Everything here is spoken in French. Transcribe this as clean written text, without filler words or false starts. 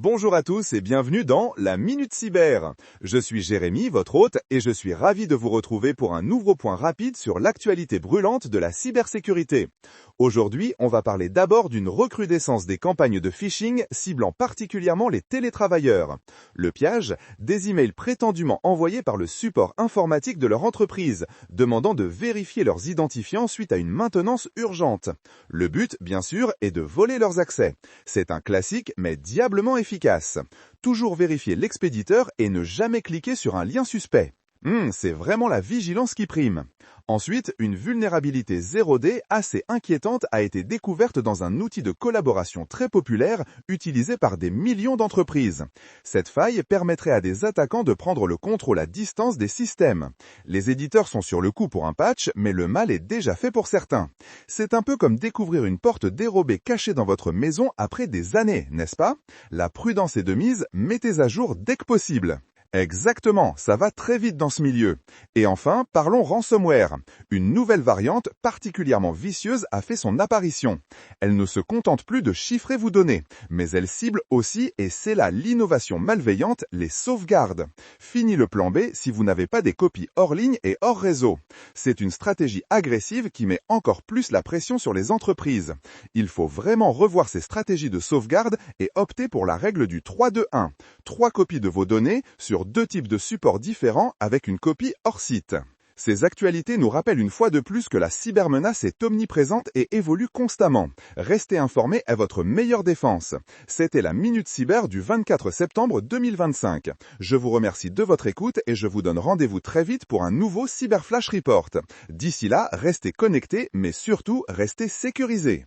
Bonjour à tous et bienvenue dans la Minute Cyber. Je suis Jérémy, votre hôte, et je suis ravi de vous retrouver pour un nouveau point rapide sur l'actualité brûlante de la cybersécurité. Aujourd'hui, on va parler d'abord d'une recrudescence des campagnes de phishing ciblant particulièrement les télétravailleurs. Le piège, des emails prétendument envoyés par le support informatique de leur entreprise, demandant de vérifier leurs identifiants suite à une maintenance urgente. Le but, bien sûr, est de voler leurs accès. C'est un classique, mais diablement efficace. Toujours vérifier l'expéditeur et ne jamais cliquer sur un lien suspect. C'est vraiment la vigilance qui prime. Ensuite, une vulnérabilité 0D assez inquiétante a été découverte dans un outil de collaboration très populaire utilisé par des millions d'entreprises. Cette faille permettrait à des attaquants de prendre le contrôle à distance des systèmes. Les éditeurs sont sur le coup pour un patch, mais le mal est déjà fait pour certains. C'est un peu comme découvrir une porte dérobée cachée dans votre maison après des années, n'est-ce pas? La prudence est de mise, mettez à jour dès que possible. Exactement, ça va très vite dans ce milieu. Et enfin, parlons ransomware. Une nouvelle variante particulièrement vicieuse a fait son apparition. Elle ne se contente plus de chiffrer vos données, mais elle cible aussi, et c'est là l'innovation malveillante, les sauvegardes. Fini le plan B si vous n'avez pas des copies hors ligne et hors réseau. C'est une stratégie agressive qui met encore plus la pression sur les entreprises. Il faut vraiment revoir ces stratégies de sauvegarde et opter pour la règle du 3-2-1. 3 copies de vos données sur 2 types de supports différents avec une copie hors site. Ces actualités nous rappellent une fois de plus que la cybermenace est omniprésente et évolue constamment. Restez informés est votre meilleure défense. C'était la Minute Cyber du 24 septembre 2025. Je vous remercie de votre écoute et je vous donne rendez-vous très vite pour un nouveau Cyberflash Report. D'ici là, restez connectés, mais surtout, restez sécurisés.